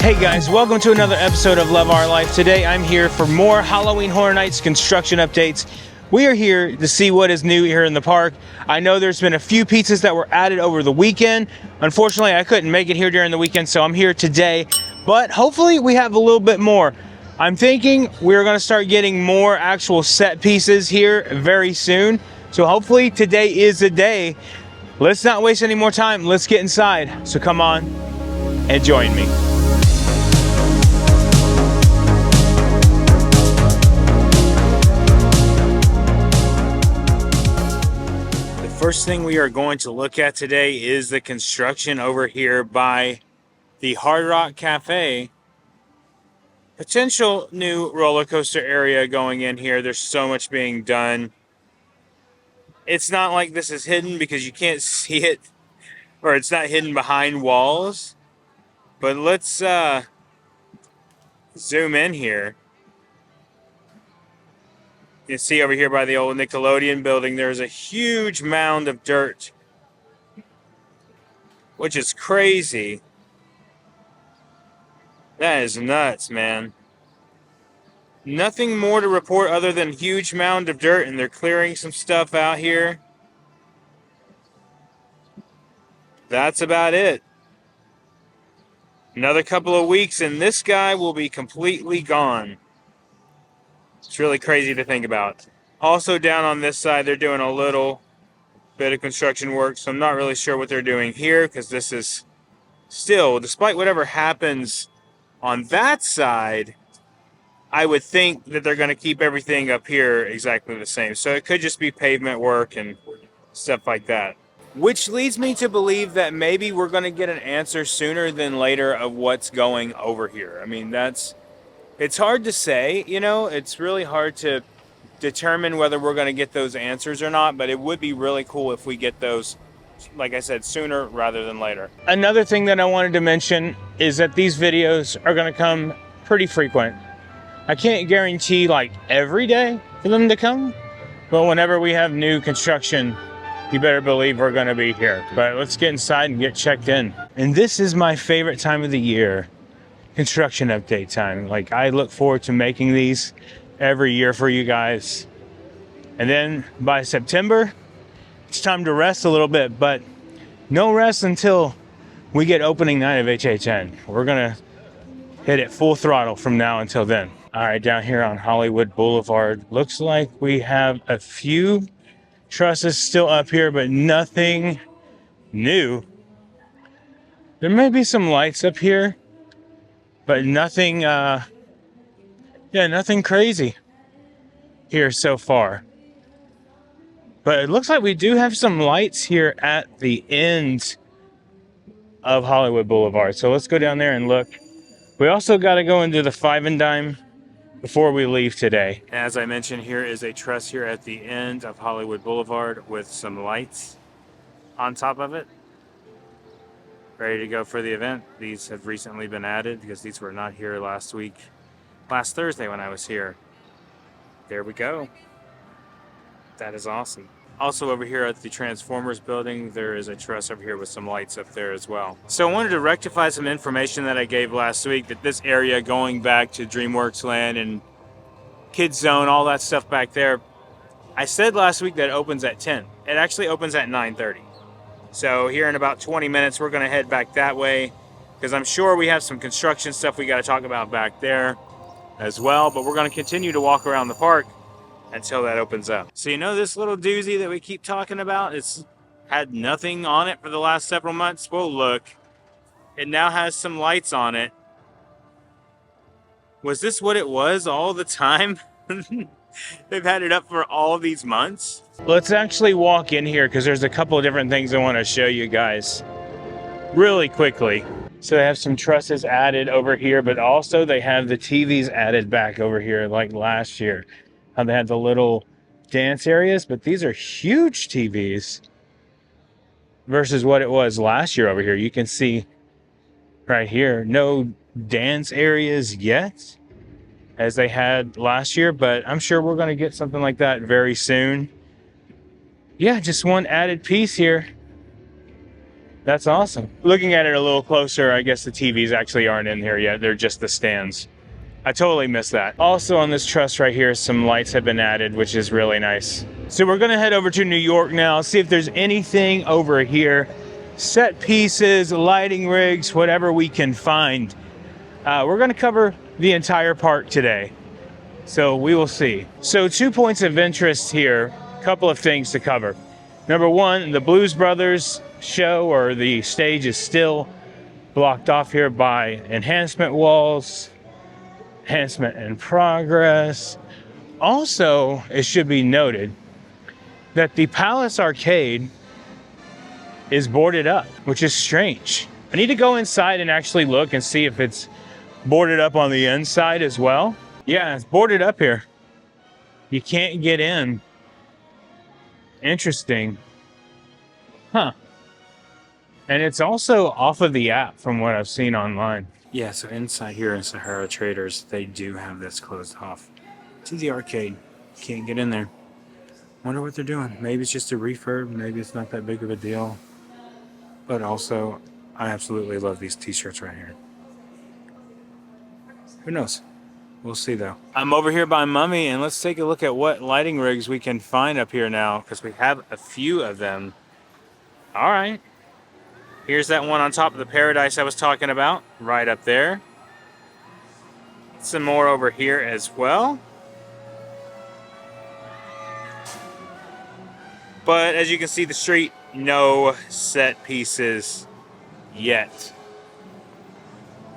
Hey guys, welcome to another episode of Love Our Life. Today I'm here for more Halloween Horror Nights construction updates. We are here to see what is new here in the park. I know there's been a few pieces that were added over the weekend. Unfortunately, I couldn't make it here during the weekend, so I'm here today. But hopefully we have a little bit more. I'm thinking we're going to start getting more actual set pieces here very soon. So hopefully today is the day. Let's not waste any more time. Let's get inside. So come on and join me. First thing we are going to look at today is the construction over here by the Hard Rock Cafe. Potential new roller coaster area going in here. There's so much being done. It's not like this is hidden because you can't see it, or it's not hidden behind walls. But let's zoom in here. You can see over here by the old Nickelodeon building, there's a huge mound of dirt, which is crazy. That is nuts, man. Nothing more to report other than huge mound of dirt, and they're clearing some stuff out here. That's about it. Another couple of weeks, and this guy will be completely gone. It's really crazy to think about. Also down on this side, they're doing a little bit of construction work, so I'm not really sure what they're doing here, because this is still, despite whatever happens on that side, I would think that they're going to keep everything up here exactly the same. So it could just be pavement work and stuff like that. Which leads me to believe that maybe we're going to get an answer sooner than later of what's going over here. I mean, it's hard to say, you know, it's really hard to determine whether we're going to get those answers or not, but it would be really cool if we get those, like I said, sooner rather than later. Another thing that I wanted to mention is that these videos are going to come pretty frequent. I can't guarantee like every day for them to come, but whenever we have new construction, you better believe we're going to be here. But let's get inside and get checked in. And this is my favorite time of the year. Construction update time. Like, I look forward to making these every year for you guys. And then by September, it's time to rest a little bit, but no rest until we get opening night of HHN. We're gonna hit it full throttle from now until then. All right, down here on Hollywood Boulevard, looks like we have a few trusses still up here, but nothing new. There may be some lights up here, but nothing, nothing crazy here so far. But it looks like we do have some lights here at the end of Hollywood Boulevard. So let's go down there and look. We also got to go into the Five and Dime before we leave today. As I mentioned, here is a truss here at the end of Hollywood Boulevard with some lights on top of it. Ready to go for the event. These have recently been added because these were not here last Thursday when I was here. There we go. That is awesome. Also over here at the Transformers building, there is a truss over here with some lights up there as well. So I wanted to rectify some information that I gave last week, that this area going back to DreamWorks Land and Kids Zone, all that stuff back there, I said last week that it opens at 10. It actually opens at 9:30. So here in about 20 minutes, we're going to head back that way, because I'm sure we have some construction stuff we got to talk about back there as well. But we're going to continue to walk around the park until that opens up. So you know this little doozy that we keep talking about? It's had nothing on it for the last several months. Well, look, it now has some lights on it. Was this what it was all the time? They've had it up for all these months. Let's actually walk in here because there's a couple of different things I want to show you guys really quickly. So they have some trusses added over here, but also they have the TVs added back over here like last year. How they had the little dance areas, but these are huge TVs versus what it was last year over here. You can see right here, no dance areas yet, as they had last year, but I'm sure we're going to get something like that very soon. Yeah, just one added piece here. That's awesome. Looking at it a little closer, I guess the TVs actually aren't in here yet. They're just the stands. I totally missed that. Also on this truss right here, some lights have been added, which is really nice. So we're gonna head over to New York now, see if there's anything over here. Set pieces, lighting rigs, whatever we can find. We're gonna cover the entire park today. So we will see. So 2 points of interest here, a couple of things to cover. Number one, the Blues Brothers show or the stage is still blocked off here by enhancement walls, enhancement in progress. Also, it should be noted that the Palace Arcade is boarded up, which is strange. I need to go inside and actually look and see if it's boarded up on the inside as well. Yeah, it's boarded up here. You can't get in. Interesting. Huh. And it's also off of the app from what I've seen online. Yeah, so inside here in Sahara Traders, they do have this closed off to the arcade. Can't get in there. Wonder what they're doing. Maybe it's just a refurb. Maybe it's not that big of a deal. But also, I absolutely love these t-shirts right here. Who knows? We'll see though. I'm over here by Mummy, and let's take a look at what lighting rigs we can find up here now, because we have a few of them. All right. Here's that one on top of the Paradise I was talking about, right up there. Some more over here as well. But as you can see, the street, no set pieces yet.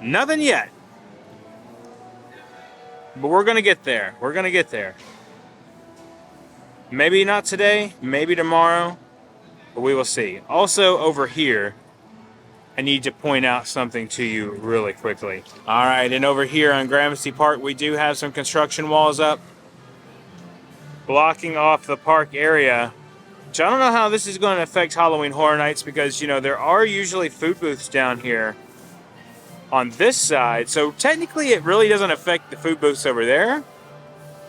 Nothing yet. But we're gonna get there. We're gonna get there. Maybe not today, maybe tomorrow, but we will see. Also over here, I need to point out something to you really quickly. All right, and over here on Gramercy Park, we do have some construction walls up, blocking off the park area. Which I don't know how this is going to affect Halloween Horror Nights, because, you know, there are usually food booths down here on this side. So technically it really doesn't affect the food booths over there.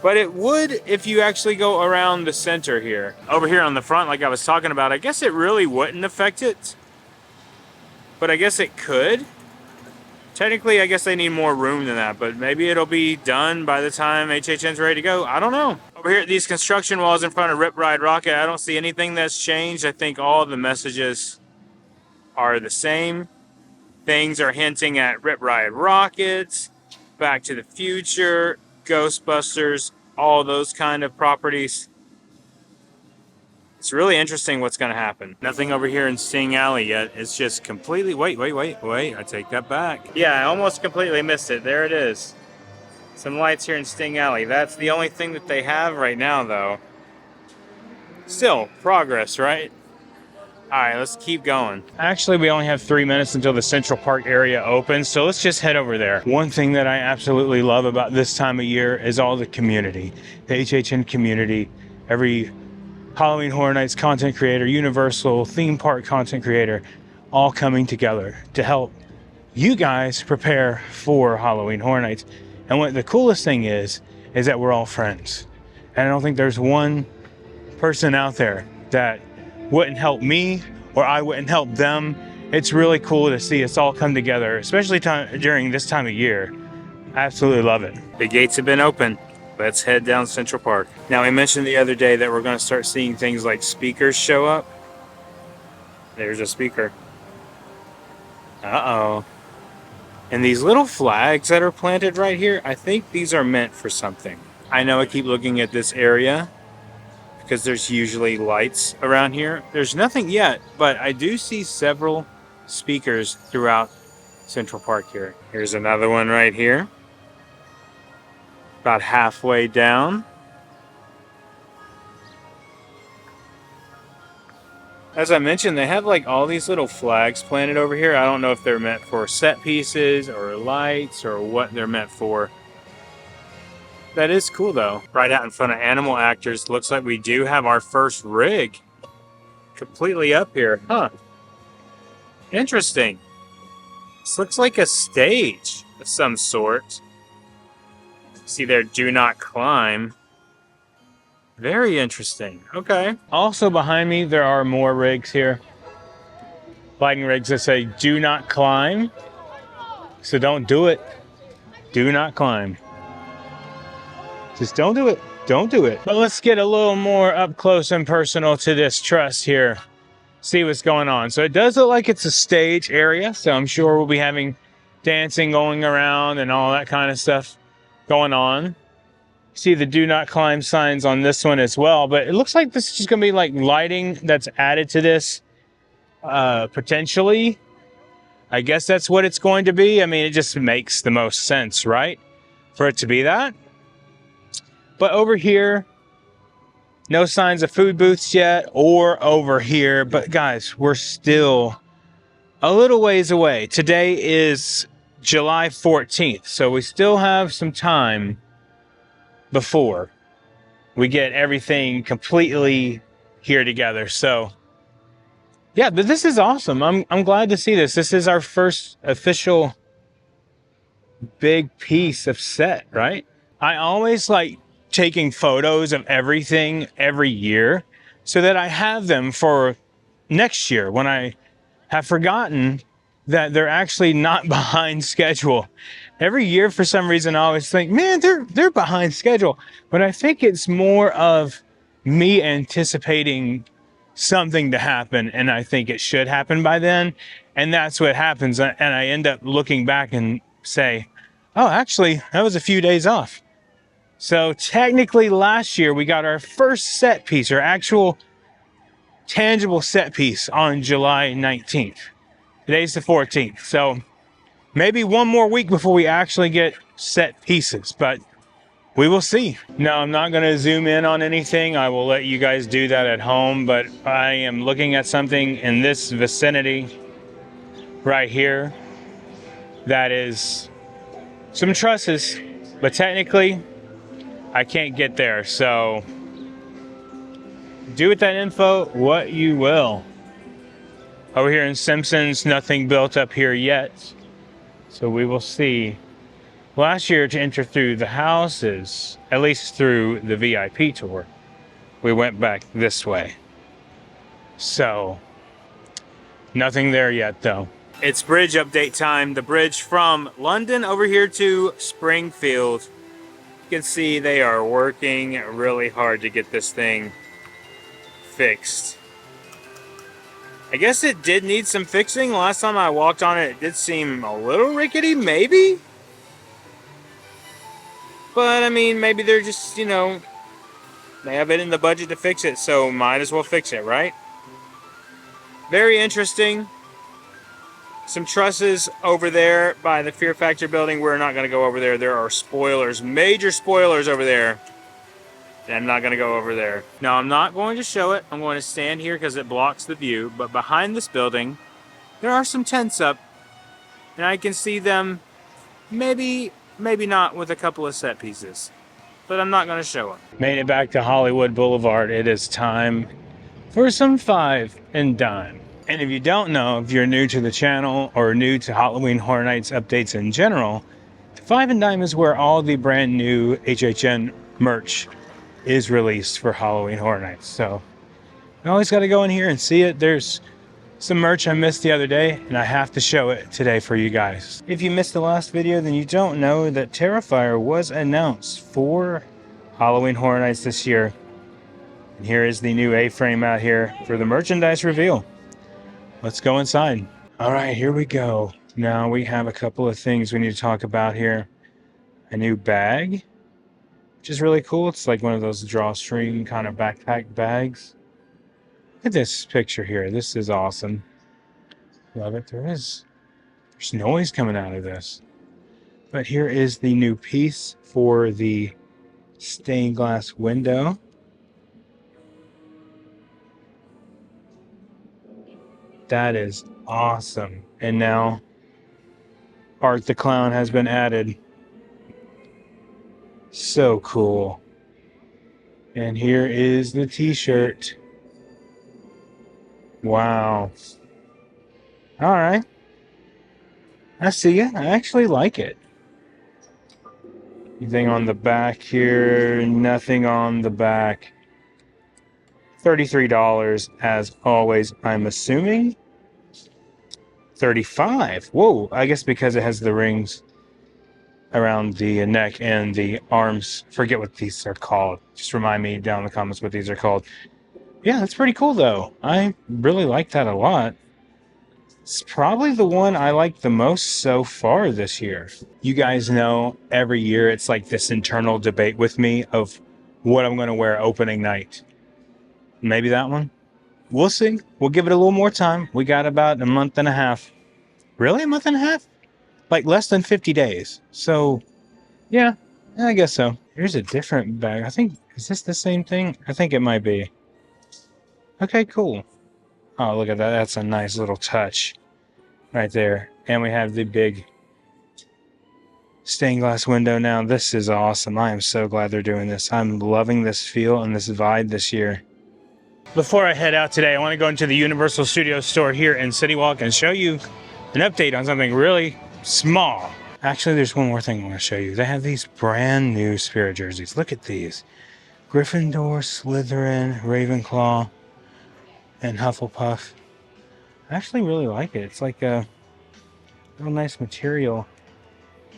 But it would if you actually go around the center here. Over here on the front, like I was talking about, I guess it really wouldn't affect it. But I guess it could. Technically, I guess they need more room than that, but maybe it'll be done by the time HHN's ready to go. I don't know. Over here at these construction walls in front of Rip Ride Rocket, I don't see anything that's changed. I think all the messages are the same. Things are hinting at Rip Ride Rocket, Back to the Future, Ghostbusters, all those kind of properties. It's really interesting what's going to happen. Nothing over here in Sting Alley yet. It's just completely... Wait. I take that back. Yeah, I almost completely missed it. There it is. Some lights here in Sting Alley. That's the only thing that they have right now, though. Still, progress, right? All right, let's keep going. Actually, we only have 3 minutes until the Central Park area opens, so let's just head over there. One thing that I absolutely love about this time of year is all the community. The HHN community. Every Halloween Horror Nights content creator, Universal theme park content creator, all coming together to help you guys prepare for Halloween Horror Nights. And what the coolest thing is that we're all friends. And I don't think there's one person out there that wouldn't help me or I wouldn't help them. It's really cool to see us all come together, especially during this time of year. I absolutely love it. The gates have been open. Let's head down Central Park. Now, we mentioned the other day that we're going to start seeing things like speakers show up. There's a speaker. Uh-oh. And these little flags that are planted right here, I think these are meant for something. I know I keep looking at this area because there's usually lights around here. There's nothing yet, but I do see several speakers throughout Central Park here. Here's another one right here. About halfway down. As I mentioned, they have like all these little flags planted over here. I don't know if they're meant for set pieces or lights or what they're meant for. That is cool though. Right out in front of Animal Actors, looks like we do have our first rig completely up here. Huh. Interesting. This looks like a stage of some sort. See there, do not climb. Very interesting. Okay. Also behind me, there are more rigs here. lighting rigs that say do not climb. So don't do it. Do not climb. Just don't do it. Don't do it. But let's get a little more up close and personal to this truss here. See what's going on. So it does look like it's a stage area. So I'm sure we'll be having dancing going around and all that kind of stuff going on. See the do not climb signs on this one as well. But it looks like this is just going to be like lighting that's added to this potentially. I guess that's what it's going to be. I mean, it just makes the most sense, right? For it to be that. But over here, no signs of food booths yet, or over here. But guys, we're still a little ways away. Today is July 14th, so we still have some time before we get everything completely here together. So yeah, but this is awesome. I'm glad to see this. This is our first official big piece of set, right? I always like taking photos of everything every year so that I have them for next year when I have forgotten that they're actually not behind schedule. Every year, for some reason, I always think, man, they're behind schedule. But I think it's more of me anticipating something to happen, and I think it should happen by then. And that's what happens. And I end up looking back and say, oh, actually, that was a few days off. So technically last year we got our first set piece, or actual tangible set piece, on July 19th. Today's the 14th. So maybe one more week before we actually get set pieces, but we will see. No, I'm not going to zoom in on anything. I will let you guys do that at home, but I am looking at something in this vicinity right here that is some trusses, but technically I can't get there, so do with that info what you will. Over here in Simpsons, nothing built up here yet, so we will see. Last year, to enter through the houses, at least through the VIP tour, we went back this way. So nothing there yet, though. It's bridge update time. The bridge from London over here to Springfield. You can see they are working really hard to get this thing fixed. I guess it did need some fixing. Last time I walked on it, it did seem a little rickety, maybe? But, I mean, maybe they're just, you know, they have it in the budget to fix it, so might as well fix it, right? Very interesting. Some trusses over there by the Fear Factor building. We're not going to go over there. There are spoilers, major spoilers over there. And I'm not going to go over there. No, I'm not going to show it. I'm going to stand here because it blocks the view. But behind this building, there are some tents up. And I can see them, maybe not with a couple of set pieces. But I'm not going to show them. Made it back to Hollywood Boulevard. It is time for some Five and Dime. And if you don't know, if you're new to the channel or new to Halloween Horror Nights updates in general, Five and Dime is where all the brand new HHN merch is released for Halloween Horror Nights. So I always got to go in here and see it. There's some merch I missed the other day, and I have to show it today for you guys. If you missed the last video, then you don't know that Terrifier was announced for Halloween Horror Nights this year. And here is the new A-frame out here for the merchandise reveal. Let's go inside. All right, here we go. Now we have a couple of things we need to talk about here. A new bag, which is really cool. It's like one of those drawstring kind of backpack bags. Look at this picture here. This is awesome. Love it. There's noise coming out of this. But here is the new piece for the stained glass window. That is awesome. And now Art the Clown has been added. So cool. And here is the t-shirt. Wow. All right. I see it. I actually like it. Anything on the back here? Nothing on the back. $33 as always, I'm assuming. $35. Whoa, I guess because it has the rings around the neck and the arms. Forget what these are called. Just remind me down in the comments what these are called. Yeah, that's pretty cool though. I really like that a lot. It's probably the one I like the most so far this year. You guys know every year it's like this internal debate with me of what I'm going to wear opening night. Maybe that one? We'll see. We'll give it a little more time. We got about a month and a half. Really? A month and a half? Like less than 50 days. So, yeah, I guess so. Here's a different bag. I think, is this the same thing? I think it might be. Okay, cool. Oh, look at that. That's a nice little touch right there. And we have the big stained glass window now. This is awesome. I am so glad they're doing this. I'm loving this feel and this vibe this year. Before I head out today, I want to go into the Universal Studios store here in City Walk and show you an update on something really small. Actually, there's one more thing I want to show you. They have these brand new Spirit jerseys. Look at these. Gryffindor, Slytherin, Ravenclaw, and Hufflepuff. I actually really like it. It's like a real nice material.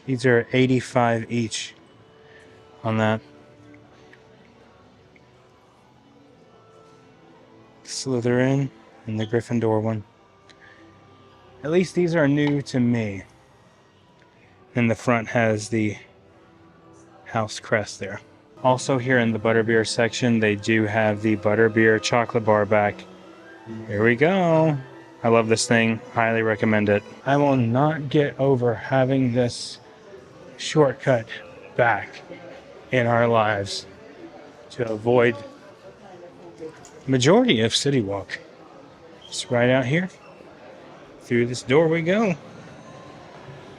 These are $85 each on that. Slytherin and the Gryffindor one. At least these are new to me. And the front has the house crest there. Also here in the butterbeer section, they do have the butterbeer chocolate bar back. Here we go. I love this thing. Highly recommend it. I will not get over having this shortcut back in our lives to avoid majority of City Walk. It's right out here. Through this door we go.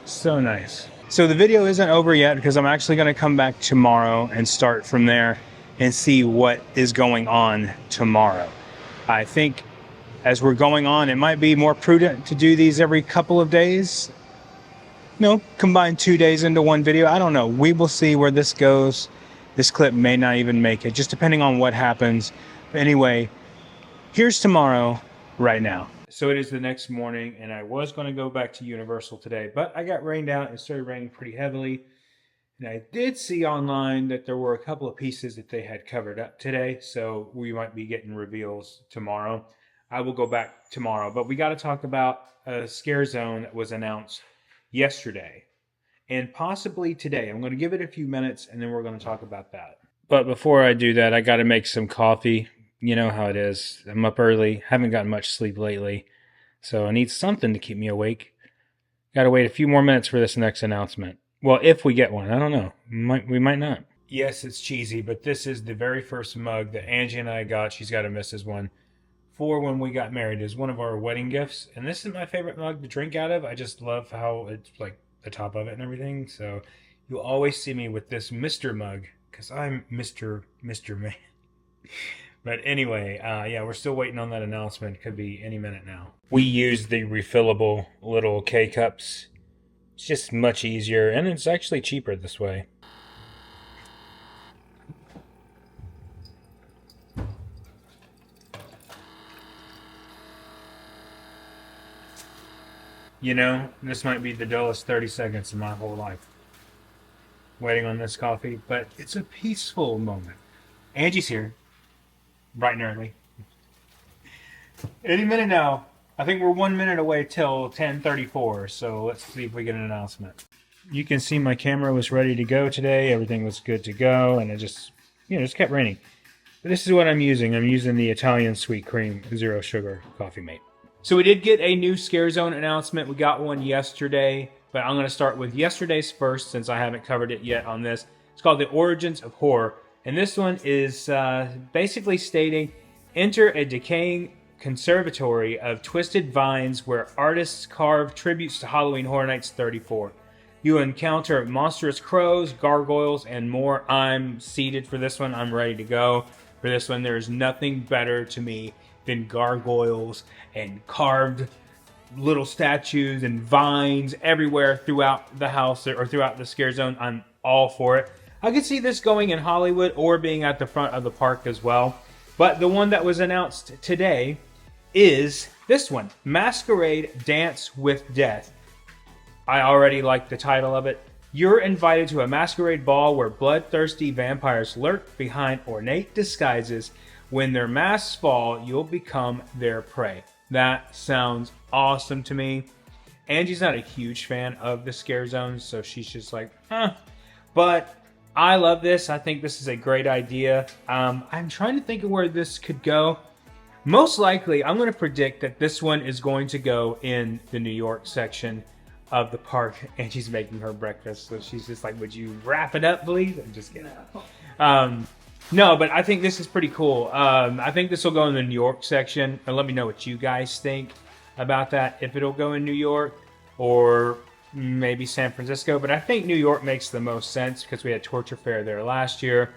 So nice. So the video isn't over yet because I'm actually going to come back tomorrow and start from there and see what is going on tomorrow. I think as we're going on, it might be more prudent to do these every couple of days. No, combine 2 days into one video. I don't know. We will see where this goes. This clip may not even make it, just depending on what happens. But anyway, here's tomorrow right now. So it is the next morning, and I was going to go back to Universal today, but I got rained out. It started raining pretty heavily. And I did see online that there were a couple of pieces that they had covered up today, so we might be getting reveals tomorrow. I will go back tomorrow, but we got to talk about a scare zone that was announced yesterday and possibly today. I'm going to give it a few minutes, and then we're going to talk about that. But before I do that, I got to make some coffee. You know how it is. I'm up early, haven't gotten much sleep lately, so I need something to keep me awake. Got to wait a few more minutes for this next announcement. Well, if we get one, I don't know. We might not. Yes, it's cheesy, but this is the very first mug that Angie and I got. She's got to miss this one. For when we got married. It was one of our wedding gifts, and this is my favorite mug to drink out of. I just love how it's like the top of it and everything. So you'll always see me with this Mr. mug because I'm Mr. Man. But anyway, yeah, we're still waiting on that announcement. Could be any minute now. We use the refillable little K-cups. It's just much easier, and it's actually cheaper this way. You know, this might be the dullest 30 seconds of my whole life. Waiting on this coffee, but it's a peaceful moment. Angie's here. Bright and early. Any minute now. I think we're 1 minute away till 10:34, so let's see if we get an announcement. You can see my camera was ready to go today. Everything was good to go, and it just kept raining. But this is what I'm using. I'm using the Italian Sweet Cream Zero Sugar Coffee Mate. So we did get a new Scare Zone announcement. We got one yesterday, but I'm going to start with yesterday's first since I haven't covered it yet on this. It's called The Origins of Horror. And this one is basically stating, enter a decaying conservatory of twisted vines where artists carve tributes to Halloween Horror Nights 34. You encounter monstrous crows, gargoyles, and more. I'm seated for this one. I'm ready to go. For this one, there's nothing better to me than gargoyles and carved little statues and vines everywhere throughout the house or throughout the Scare Zone. I'm all for it. I could see this going in Hollywood or being at the front of the park as well. But the one that was announced today is This one, Masquerade Dance with Death. I already like the title of it. You're invited to a masquerade ball where bloodthirsty vampires lurk behind ornate disguises. When their masks fall, you'll become their prey. That sounds awesome to me. Angie's not a huge fan of the scare zones, so she's just like, But I love this. I think this is a great idea. I'm trying to think of where this could go. Most likely, I'm going to predict that this one is going to go in the New York section of the park, and she's making her breakfast. So she's just like, would you wrap it up, please? I'm just kidding. No, but I think this is pretty cool. I think this will go in the New York section. And let me know what you guys think about that. If it'll go in New York or maybe San Francisco. But I think New York makes the most sense because we had Torture Fair there last year.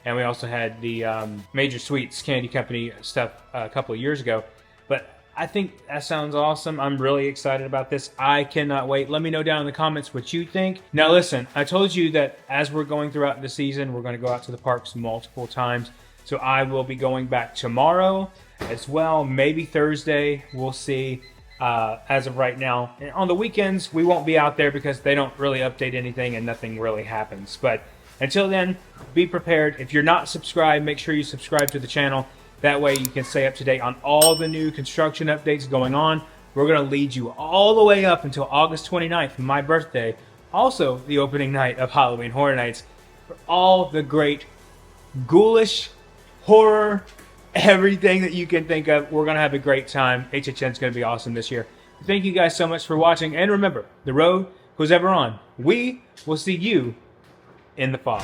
And we also had the Major Sweets Candy Company stuff a couple of years ago. But I think that sounds awesome. I'm really excited about this. I cannot wait. Let me know down in the comments what you think. Now listen, I told you that as we're going throughout the season, we're going to go out to the parks multiple times. So I will be going back tomorrow as well, maybe Thursday. We'll see. As of right now. And on the weekends, we won't be out there because they don't really update anything and nothing really happens. But until then, be prepared. If you're not subscribed, make sure you subscribe to the channel. That way you can stay up to date on all the new construction updates going on. We're going to lead you all the way up until August 29th, my birthday. Also, the opening night of Halloween Horror Nights. For all the great ghoulish, horror, everything that you can think of. We're going to have a great time. HHN is going to be awesome this year. Thank you guys so much for watching. And remember, the road goes ever on. We will see you in the fall.